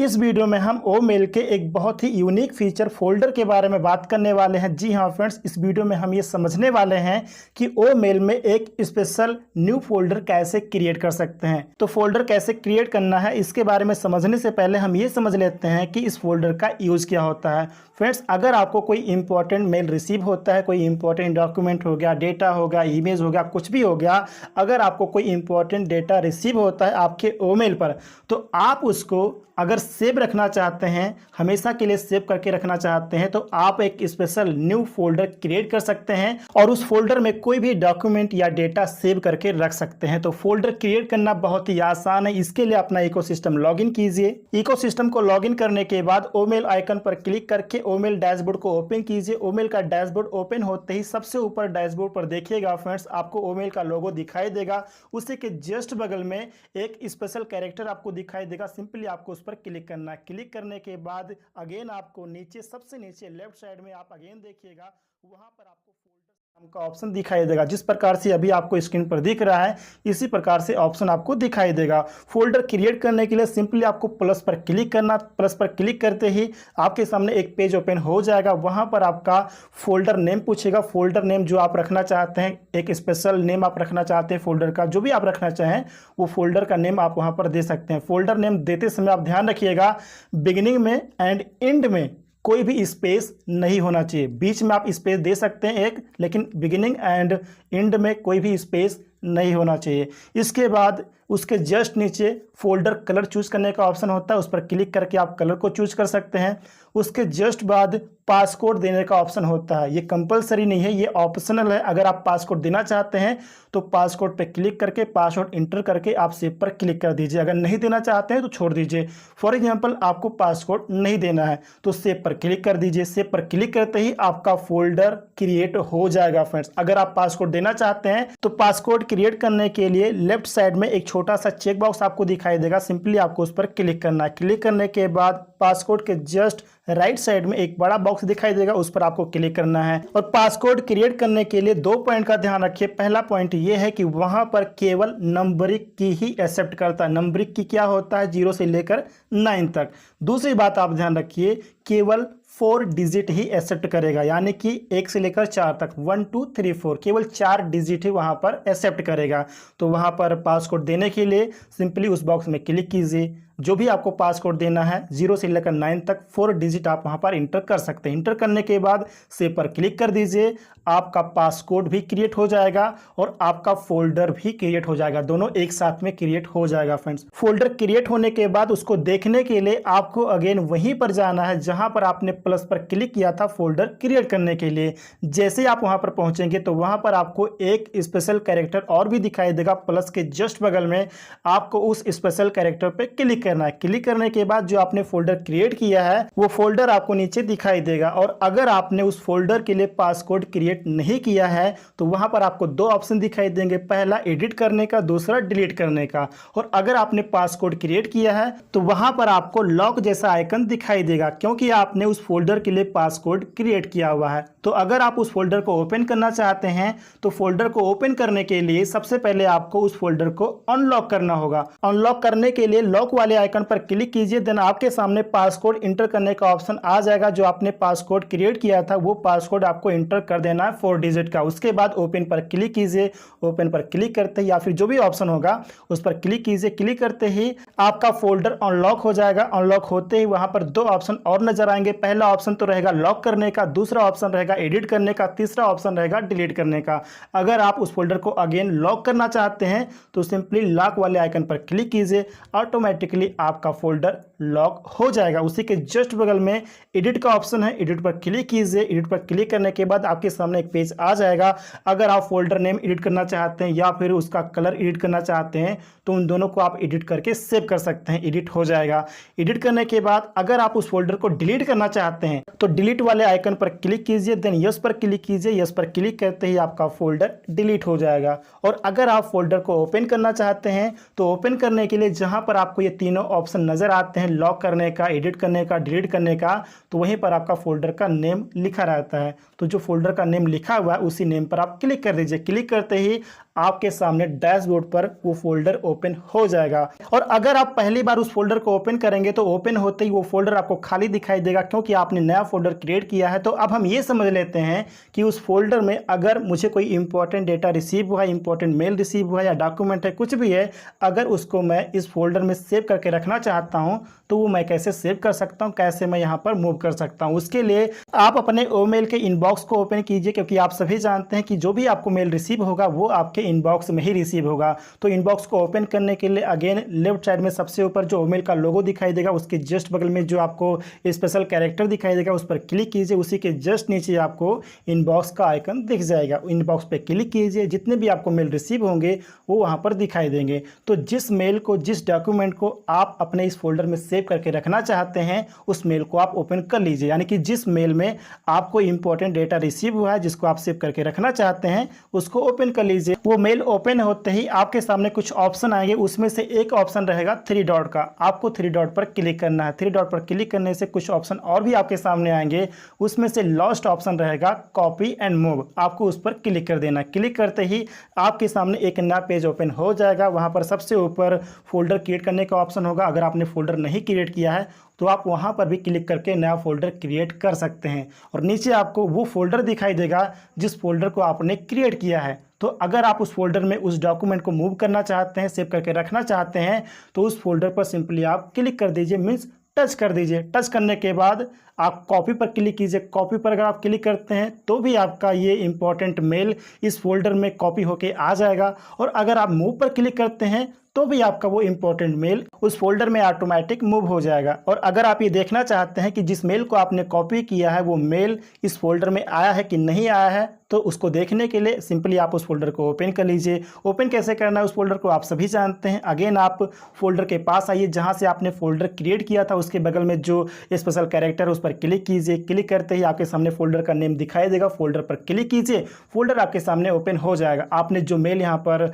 इस वीडियो में हम ओ मेल के एक बहुत ही यूनिक फीचर फोल्डर के बारे में बात करने वाले हैं। जी हाँ फ्रेंड्स, इस वीडियो में हम ये समझने वाले हैं कि ओ मेल में एक स्पेशल न्यू फोल्डर कैसे क्रिएट कर सकते हैं। तो फोल्डर कैसे क्रिएट करना है इसके बारे में समझने से पहले हम ये समझ लेते हैं कि इस फोल्डर का यूज़ क्या होता है। फ्रेंड्स, अगर आपको कोई इंपॉर्टेंट मेल रिसीव होता है, कोई इंपॉर्टेंट डॉक्यूमेंट हो गया, डेटा हो गया, इमेज हो गया, कुछ भी हो गया, अगर आपको कोई इंपॉर्टेंट डेटा रिसीव होता है आपके ओ मेल पर, तो आप उसको अगर सेव रखना चाहते हैं, हमेशा के लिए सेव करके रखना चाहते हैं, तो आप एक स्पेशल न्यू फोल्डर क्रिएट कर सकते हैं और उस फोल्डर में कोई भी डॉक्यूमेंट या डेटा सेव करके रख सकते हैं। तो फोल्डर क्रिएट करना बहुत ही आसान है। इसके लिए अपना इकोसिस्टम लॉगिन कीजिए। इकोसिस्टम को लॉगिन करने के बाद ओमेल आइकन पर क्लिक करके ओमेल डैशबोर्ड को ओपन कीजिए। ओमेल का डैशबोर्ड ओपन होते ही सबसे ऊपर डैशबोर्ड पर देखिएगा फ्रेंड्स, आपको ओमेल का लोगो दिखाई देगा। उसी के जस्ट बगल में एक स्पेशल कैरेक्टर आपको दिखाई देगा। सिंपली आपको उस पर क्लिक करना है। क्लिक करने के बाद अगेन आपको नीचे, सबसे नीचे लेफ्ट साइड में आप अगेन देखिएगा, वहां पर आपको फोल्डर का ऑप्शन दिखाई देगा। जिस प्रकार से अभी आपको स्क्रीन पर दिख रहा है, इसी प्रकार से ऑप्शन आपको दिखाई देगा। फोल्डर क्रिएट करने के लिए सिंपली आपको प्लस पर क्लिक करना। प्लस पर क्लिक करते ही आपके सामने एक पेज ओपन हो जाएगा। वहां पर आपका फोल्डर नेम पूछेगा। फोल्डर नेम जो आप रखना चाहते हैं, एक स्पेशल नेम आप रखना चाहते हैं फोल्डर का, जो भी आप रखना चाहें वो फोल्डर का नेम आप वहां पर दे सकते हैं। फोल्डर नेम देते समय आप ध्यान रखिएगा, बिगिनिंग में एंड एंड में कोई भी स्पेस नहीं होना चाहिए। बीच में आप स्पेस दे सकते हैं एक, लेकिन बिगिनिंग एंड एंड में कोई भी स्पेस नहीं होना चाहिए। इसके बाद उसके जस्ट नीचे फोल्डर कलर चूज करने का ऑप्शन होता है, उस पर क्लिक करके आप कलर को चूज कर सकते हैं। उसके जस्ट बाद पासकोड देने का ऑप्शन होता है। ये कंपलसरी नहीं है, ये ऑप्शनल है। अगर आप पासकोड देना चाहते हैं तो पासकोड पे क्लिक करके पासवर्ड इंटर करके आप सेव पर क्लिक कर दीजिए। अगर नहीं देना चाहते हैं तो छोड़ दीजिए। फॉर एग्जांपल आपको पासकोड नहीं देना है तो सेव पर क्लिक कर दीजिए। सेव पर क्लिक करते ही आपका फोल्डर क्रिएट हो जाएगा फ्रेंड्स। अगर आप पासकोड देना चाहते हैं तो पासकोड क्रिएट करने के लिए लेफ्ट साइड में एक छोटा सा चेक बॉक्स आपको दिखाई देगा। सिंपली आपको उस पर क्लिक करना है। क्लिक करने के बाद पासकोड के जस्ट राइट साइड में एक बड़ा बॉक्स दिखाई देगा, उस पर आपको क्लिक करना है। और पासकोड क्रिएट करने के लिए 2 पॉइंट का ध्यान रखिए। पहला पॉइंट ये है कि वहां पर केवल नंबरिंग की ही एक्सेप्ट करता है। नंबरिंग की क्या होता है, 0 से लेकर 9 तक। दूसरी बात आप ध्यान रखिए, केवल 4 डिजिट ही एक्सेप्ट करेगा, यानी कि 1 से लेकर 4 तक, 1 2 3 4, केवल 4 डिजिट ही वहां पर एक्सेप्ट करेगा। तो वहां पर पासकोड देने के लिए सिंपली उस बॉक्स में क्लिक कीजिए। जो भी आपको पासकोड देना है 0 से लेकर 9 तक 4 डिजिट आप वहां पर इंटर कर सकते हैं। इंटर करने के बाद सेव पर क्लिक कर दीजिए। आपका पासकोड भी क्रिएट हो जाएगा और आपका फोल्डर भी क्रिएट हो जाएगा। दोनों एक साथ में क्रिएट हो जाएगा फ्रेंड्स। फोल्डर क्रिएट होने के बाद उसको देखने के लिए आपको अगेन वहीं पर जाना है जहां पर आपने प्लस पर क्लिक किया था फोल्डर क्रिएट करने के लिए। जैसे आप वहां पर पहुंचेंगे तो वहां पर आपको एक स्पेशल कैरेक्टर और भी दिखाई देगा। प्लस के जस्ट बगल में आपको उस स्पेशल कैरेक्टर पे क्लिक करना है। क्लिक करने के बाद जो आपने फोल्डर क्रिएट किया है वो फोल्डर आपको नीचे दिखाई देगा। और अगर आपने उस फोल्डर के लिए पासकोड क्रिएट नहीं किया है तो वहां पर आपको 2 ऑप्शन दिखाई देंगे, पहला एडिट करने का, दूसरा डिलीट करने का। और अगर आपने पासकोड क्रिएट किया है तो वहां पर आपको लॉक जैसा आइकन दिखाई देगा, क्योंकि आपने उस फोल्डर के लिए पासकोड क्रिएट किया हुआ है। तो अगर आप उस फोल्डर को ओपन करना चाहते हैं तो फोल्डर को ओपन करने के लिए सबसे पहले आपको उस फोल्डर को अनलॉक करना होगा। अनलॉक करने के लिए लॉक वाले आइकन पर क्लिक कीजिए। देन आपके सामने पासकोड इंटर करने का ऑप्शन आ जाएगा। जो आपने पासकोड क्रिएट किया था वो पासकोड आपको इंटर कर देना है 4 डिजिट का। उसके बाद ओपन पर क्लिक कीजिए। ओपन पर क्लिक करते ही या फिर जो भी ऑप्शन होगा उस पर क्लिक कीजिए। क्लिक करते ही आपका फोल्डर अनलॉक हो जाएगा। अनलॉक होते ही वहां पर 2 ऑप्शन और नजर आएंगे। पहला ऑप्शन तो रहेगा लॉक करने का, दूसरा ऑप्शन रहेगा एडिट करने का, तीसरा ऑप्शन रहेगा डिलीट करने का। अगर आप उस फोल्डर को अगेन लॉक करना चाहते हैं तो सिंपली लॉक वाले आइकन पर क्लिक कीजिए। ऑटोमेटिकली आपका फोल्डर लॉक हो जाएगा। उसी के जस्ट बगल में एडिट का ऑप्शन है, एडिट पर क्लिक कीजिए। एडिट पर क्लिक करने के बाद आपके सामने एक पेज आ जाएगा। अगर आप फोल्डर नेम एडिट करना चाहते हैं या फिर उसका कलर एडिट करना चाहते हैं तो उन दोनों को आप एडिट करके सेव कर सकते हैं, एडिट हो जाएगा। एडिट करने के बाद अगर आप उस फोल्डर को डिलीट करना चाहते हैं तो डिलीट वाले आइकन पर क्लिक कीजिए। देन यस पर क्लिक कीजिए। यस पर क्लिक करते ही आपका फोल्डर डिलीट हो जाएगा। और अगर आप फोल्डर को ओपन करना चाहते हैं तो ओपन करने के लिए जहां पर आपको ये तीनों ऑप्शन नजर आते हैं, लॉक करने का, एडिट करने का, डिलीट करने का, तो वहीं पर आपका फोल्डर का नेम लिखा रहता है। तो जो फोल्डर का नेम लिखा हुआ है उसी नेम पर आप क्लिक कर दीजिए। क्लिक करते ही आपके सामने डैशबोर्ड पर वो फोल्डर ओपन हो जाएगा। और अगर आप पहली बार उस फोल्डर को ओपन करेंगे तो ओपन होते ही वो फोल्डर आपको खाली दिखाई देगा, क्योंकि आपने नया फोल्डर क्रिएट किया है। तो अब हम ये समझ लेते हैं कि उस फोल्डर में अगर मुझे कोई इंपॉर्टेंट डेटा रिसीव हुआ है, इंपॉर्टेंट मेल रिसीव हुआ है या डॉक्यूमेंट है, कुछ भी है, अगर उसको मैं इस फोल्डर में सेव करके रखना चाहता हूं तो वो मैं कैसे सेव कर सकता हूं, कैसे मैं यहां पर मूव कर सकता हूं। उसके लिए आप अपने ईमेल के इनबॉक्स को ओपन कीजिए, क्योंकि आप सभी जानते हैं कि जो भी आपको मेल रिसीव होगा वो आपके इनबॉक्स में ही रिसीव होगा। तो इनबॉक्स को ओपन करने के लिए अगेन लेफ्ट साइड में सबसे ऊपर जो ईमेल का लोगो दिखाई देगा उसके जस्ट बगल में जो आपको स्पेशल कैरेक्टर दिखाई देगा उस पर क्लिक कीजिए। उसी के जस्ट नीचे आपको इनबॉक्स का आइकन दिख जाएगा, इनबॉक्स पे क्लिक कीजिए। जितने भी आपको मेल रिसीव होंगे वो वहां पर दिखाई देंगे। तो जिस मेल को, जिस डॉक्यूमेंट को आप अपने इस फोल्डर में सेव करके रखना चाहते हैं उस मेल को आप ओपन कर लीजिए। यानी कि जिस मेल में आपको इंपॉर्टेंट डेटा रिसीव हुआ है, जिसको आप सेव करके रखना चाहते हैं, उसको ओपन कर लीजिए। वो मेल ओपन होते ही आपके सामने कुछ ऑप्शन आएंगे, उसमें से एक ऑप्शन रहेगा 3 डॉट का। आपको 3 डॉट पर क्लिक करना है। 3 डॉट पर क्लिक करने से कुछ ऑप्शन और भी आपके सामने आएंगे, उसमें से लास्ट ऑप्शन रहेगा कॉपी एंड मूव। आपको उस पर क्लिक कर देना। क्लिक करते ही आपके सामने एक नया पेज ओपन हो जाएगा। वहां पर सबसे ऊपर फोल्डर क्रिएट करने का ऑप्शन होगा। अगर आपने फोल्डर नहीं क्रिएट किया है तो आप वहां पर भी क्लिक करके नया फोल्डर क्रिएट कर सकते हैं। और नीचे आपको वो फोल्डर दिखाई देगा जिस फोल्डर को आपने क्रिएट किया है। तो अगर आप उस फोल्डर में उस डॉक्यूमेंट को मूव करना चाहते हैं, सेव करके रखना चाहते हैं, तो उस फोल्डर पर सिंपली आप क्लिक कर दीजिए, मीन्स टच कर दीजिए। टच करने के बाद आप कॉपी पर क्लिक कीजिए। कॉपी पर अगर आप क्लिक करते हैं तो भी आपका ये इंपॉर्टेंट मेल इस फोल्डर में कॉपी होके आ जाएगा। और अगर आप मूव पर क्लिक करते हैं तो भी आपका वो इंपॉर्टेंट मेल उस फोल्डर में ऑटोमेटिक मूव हो जाएगा। और अगर आप ये देखना चाहते हैं कि जिस मेल को आपने कॉपी किया है वो मेल इस फोल्डर में आया है कि नहीं आया है, तो उसको देखने के लिए सिंपली आप उस फोल्डर को ओपन कर लीजिए। ओपन कैसे करना है उस फोल्डर को आप सभी जानते हैं। अगेन आप फोल्डर के पास आइए जहां से आपने फोल्डर क्रिएट किया था, उसके बगल में जो स्पेशल कैरेक्टर उस पर क्लिक कीजिए। क्लिक करते ही आपके सामने फोल्डर का नेम दिखाई देगा, फोल्डर पर क्लिक कीजिए। फोल्डर आपके सामने ओपन हो जाएगा। आपने जो मेल यहाँ पर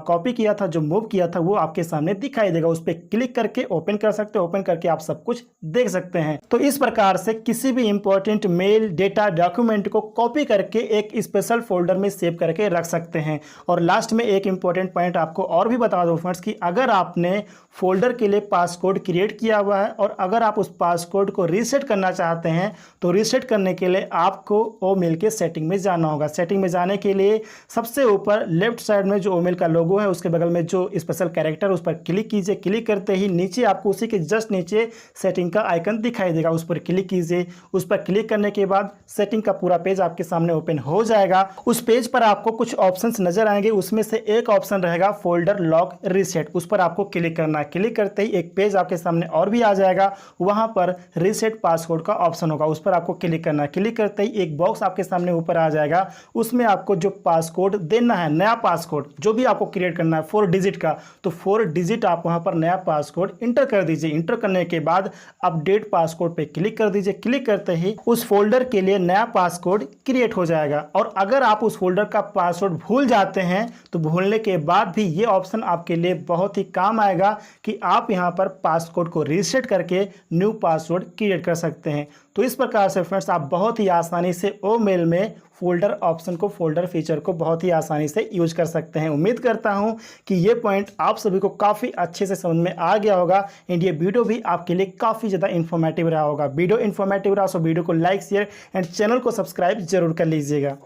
कॉपी किया था, जो मूव किया था, वो आपके सामने दिखाई देगा। उस पर क्लिक करके ओपन कर सकते हो। ओपन करके आप सब कुछ देख सकते हैं। तो इस प्रकार से किसी भी इंपॉर्टेंट मेल, डेटा, डॉक्यूमेंट को कॉपी करके एक स्पेशल फोल्डर में सेव करके रख सकते हैं। और लास्ट में एक इंपॉर्टेंट पॉइंट आपको और भी बता दो फ्रेंड्स कि अगर आपने फोल्डर के लिए पासकोड क्रिएट किया हुआ है और अगर आप उस पासकोड को रीसेट करना चाहते हैं तो रीसेट करने के लिए आपको ओमेल के सेटिंग में जाना होगा। सेटिंग में जाने के लिए सबसे ऊपर लेफ्ट साइड में जो ओमेल का लोगो है उसके बगल में जो स्पेशल कैरेक्टर उस पर क्लिक कीजिए। क्लिक करते ही नीचे आपको उसी के जस्ट नीचे सेटिंग का आइकन दिखाई देगा, उस पर क्लिक कीजिए। उस पर क्लिक करने के बाद सेटिंग का पूरा पेज आपके सामने ओपन हो जाएगा। उस पेज पर आपको कुछ ऑप्शंस नजर आएंगे, उसमें से एक ऑप्शन रहेगा फोल्डर लॉक रीसेट। उस पर आपको क्लिक करना है। क्लिक करते ही एक पेज आपके सामने और भी आ जाएगा, वहां पर रीसेट पासवर्ड का ऑप्शन होगा, उस पर आपको क्लिक करना है। क्लिक करते ही एक बॉक्स आपके सामने ऊपर आ जाएगा, उसमें आपको जो पासकोड देना है, नया पासकोड जो भी आपको क्रिएट करना है 4 डिजिट का, तो 4 डिजिट आप वहां पर नया पासकोड इंटर कर दीजिए। इंटर करने के बाद अपडेट पासकोड पे क्लिक कर दीजिए। क्लिक करते ही उस फोल्डर के लिए नया पासकोड क्रिएट हो जाएगा। और अगर आप उस फोल्डर का पासवर्ड भूल जाते हैं तो भूलने के बाद भी ये ऑप्शन आपके लिए बहुत ही काम आएगा कि आप यहां पर पासकोड को रीसेट करके न्यू पासवर्ड क्रिएट कर सकते हैं। तो इस प्रकार से फ्रेंड्स आप बहुत ही आसानी से ओमेल में फोल्डर ऑप्शन को, फोल्डर फीचर को बहुत ही आसानी से यूज कर सकते हैं। उम्मीद करता हूं कि ये पॉइंट आप सभी को काफ़ी अच्छे से समझ में आ गया होगा एंड ये वीडियो भी आपके लिए काफ़ी ज़्यादा इन्फॉर्मेटिव रहा होगा। वीडियो इन्फॉर्मेटिव रहा तो वीडियो को लाइक, शेयर एंड चैनल को सब्सक्राइब जरूर कर लीजिएगा।